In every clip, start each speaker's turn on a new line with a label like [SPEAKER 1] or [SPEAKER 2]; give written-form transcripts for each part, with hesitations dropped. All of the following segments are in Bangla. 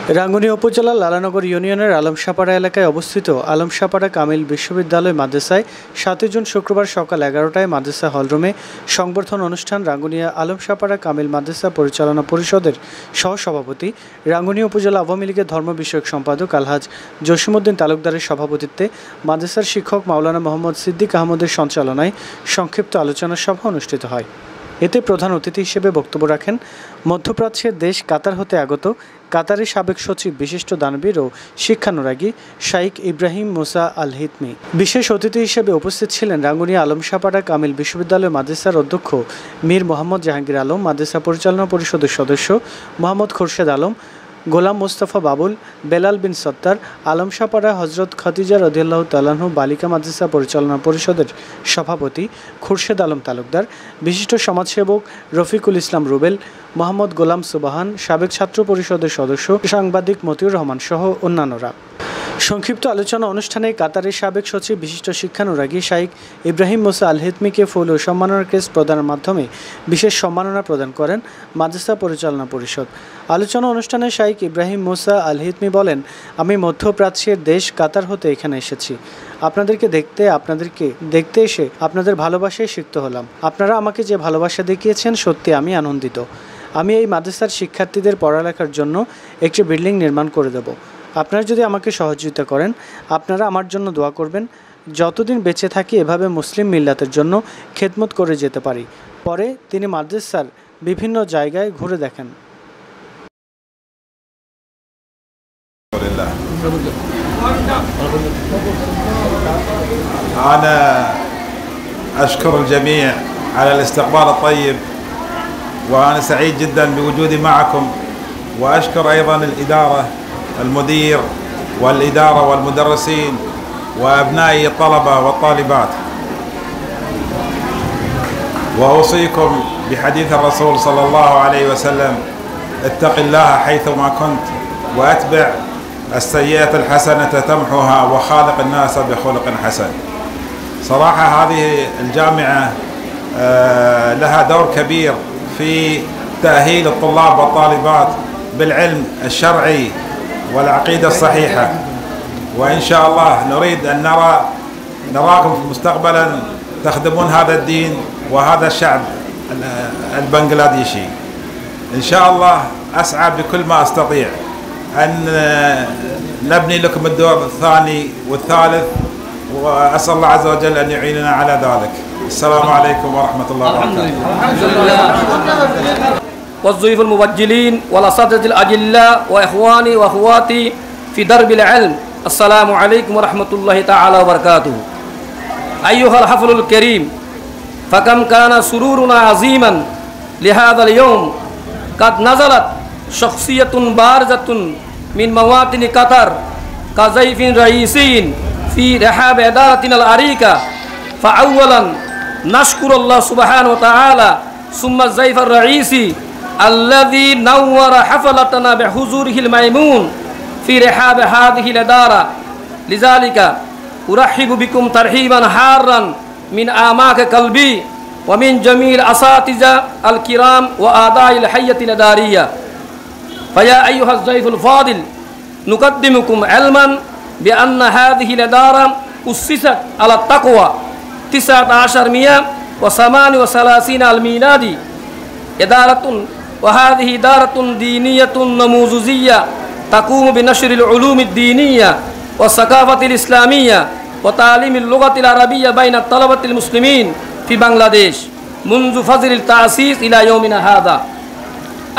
[SPEAKER 1] রাঙ্গুনিয়া উপজেলার লালানগর ইউনিয়নের আলমশাপাড়া এলাকায় অবস্থিত আলমশাপাড়া কামিল বিশ্ববিদ্যালয় মাদ্রাসায় ৭ জুন শুক্রবার সকাল ১১টায় মাদ্রাসা হলরুমে সংবর্ধনা অনুষ্ঠান রাঙ্গুনিয়া আলমশাপাড়া কামিল মাদ্রাসা পরিচালনা পরিষদের সহসভাপতি রাঙ্গুনিয়া উপজেলা আওয়ামী লীগের ধর্ম বিষয়ক সম্পাদক আলহাজ জসিমউদ্দিন তালুকদারের সভাপতিত্বে মাদ্রাসার শিক্ষক মাওলানা মোহাম্মদ সিদ্দিক আহমদের সঞ্চালনায় সংক্ষিপ্ত আলোচনা সভা অনুষ্ঠিত হয়। এতে প্রধান অতিথি হিসেবে বক্তব্য রাখেন মধ্যপ্রাচ্যের দেশ কাতার হতে আগত কাতারের সাবেক সচিব বিশিষ্ট দানবীর ও শিক্ষানুরাগী শাইখ ইব্রাহিম মুসা আল হিতমি। বিশেষ অতিথি হিসেবে উপস্থিত ছিলেন রাঙ্গুনিয়া আলমশাপাড়া কামিল বিশ্ববিদ্যালয় মাদ্রাসার অধ্যক্ষ মীর মোহাম্মদ জাহাঙ্গীর আলম, মাদ্রাসা পরিচালনা পরিষদের সদস্য মোহাম্মদ খোরশেদ আলম, গোলাম মোস্তফা বাবুল, বেলাল বিন সত্তার, আলমশাপাড়া হজরত খাদিজা রাদিয়াল্লাহু তাআলা আনহা বালিকা মাদ্রাসা পরিচালনা পরিষদের সভাপতি খোরশেদ আলম তালুকদার, বিশিষ্ট সমাজসেবক রফিকুল ইসলাম রুবেল, মোহাম্মদ গোলাম সুবাহান, সাবেক ছাত্র পরিষদের সদস্য সাংবাদিক মতিউর রহমান সহ অন্যান্যরা। সংক্ষিপ্ত আলোচনা অনুষ্ঠানে কাতারের সাবেক সচিব বিশিষ্ট শিক্ষানুরাগী শাইখ ইব্রাহিম মুসা আল হিতমিকে ফুল ও সম্মাননা ক্রেস্ট প্রদানের মাধ্যমে বিশেষ সম্মাননা প্রদান করেন মাদ্রাসা পরিচালনা পরিষদ। আলোচনা অনুষ্ঠানে শাইখ ইব্রাহিম মুসা আল হিতমি বলেন, আমি মধ্যপ্রাচ্যের দেশ কাতার হতে এখানে এসেছি। আপনাদেরকে দেখতে এসে আপনাদের ভালোবাসায় সিক্ত হলাম। আপনারা আমাকে যে ভালোবাসা দেখিয়েছেন সত্যি আমি আনন্দিত। আমি এই মাদ্রাসার শিক্ষার্থীদের পড়ালেখার জন্য একটি বিল্ডিং নির্মাণ করে দেব। আপনারা যদি আমাকে সহযোগিতা করেন, আপনারা আমার জন্য দোয়া করবেন, যতদিন বেঁচে থাকি এভাবে মুসলিম মিল্লাতের জন্য খেদমত করে যেতে পারি। পরে তিনি মাদ্রাসার বিভিন্ন জায়গায় ঘুরে দেখেন।
[SPEAKER 2] أنا أشكر الجميع على الاستقبال الطيب، وأنا سعيد جدا بوجودي معكم، وأشكر أيضا الإدارة، المدير والإدارة والمدرسين وأبنائي الطلبة والطالبات. وأوصيكم بحديث الرسول صلى الله عليه وسلم: اتق الله حيثما كنت وأتبع السيئة الحسنة تمحها وخالق الناس بخلق حسن. صراحة هذه الجامعة لها دور كبير في تأهيل الطلاب والطالبات بالعلم الشرعي والعقيدة الصحيحة، وإن شاء الله نريد أن نراكم مستقبلا تخدمون هذا الدين وهذا الشعب البنغلاديشي. إن شاء الله أسعى بكل ما أستطيع أن نبني لكم الدور الثاني والثالث، وأسأل الله عز وجل أن يعيننا على ذلك. السلام عليكم ورحمة الله وبركاته.
[SPEAKER 3] والضيوف المبجلين والأساتذة الأجلاء وإخواني وأخواتي في درب العلم، السلام عليكم ورحمة الله تعالى وبركاته. أيها الحفل الكريم، فكم كان سرورنا عظيما لهذا اليوم. قد نزلت شخصية بارزة من مواطن قطر كضيف رئيسي في رحاب إدارتنا العريقة. فأولا نشكر الله سبحانه وتعالى، ثم الضيف الرئيسي الذي نور حفلتنا بحضوره الميمون في رحاب هذه الإدارة. لذلك أرحب بكم ترحيبا حارا من أعماق قلبي ومن جميع الأساتذة الكرام وأعضاء الهيئة الإدارية. فيا أيها الضيف الفاضل، نقدمكم علما بأن هذه الإدارة أسست على التقوى 1938 الميلادي إدارة، وهذه إدارة دينية نموذجية تقوم بنشر العلوم الدينية والثقافة الإسلامية وتعليم اللغة العربية بين الطلبة المسلمين في بنغلاديش منذ فجر التأسيس إلى يومنا هذا.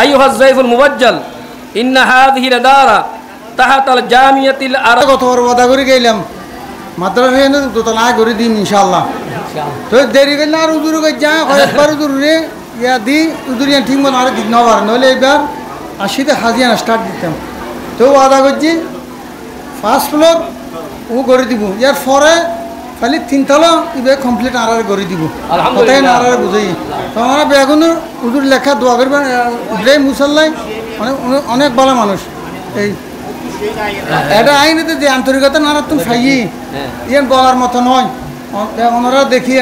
[SPEAKER 3] أيها الضيف المبجل، إن هذه الإدارة تحت الجامعة العربية.
[SPEAKER 4] মাদ্রাসায় দোতলা করে দিন ইনশাআল্লাহ। তো দেরি করলে আর উদুর যা কয়েকবার উদুর রে ইয়া দি উদুর ঠিক মতো আর দিন নবার নইলে এবার 80তে হাজিরা স্টার্ট দিতাম। তো ওয়াদা করছি ফার্স্ট ফ্লোর ও করে দিব, ইয়ার পরে খালি 3 তলা ইবে কমপ্লিট আর করে দিব। কথাই না আর বুঝাই তো আমরা বেগুন উদুর লেখা দোয়া করবেন। ইব্রাহিম মুসাল্লাই অনেক ভালো মানুষ। এই এটা আইনেতে যে আন্তরিকতা না তুমি খাইয়ে ইয়ে বলার মতো নয়, ওনারা দেখি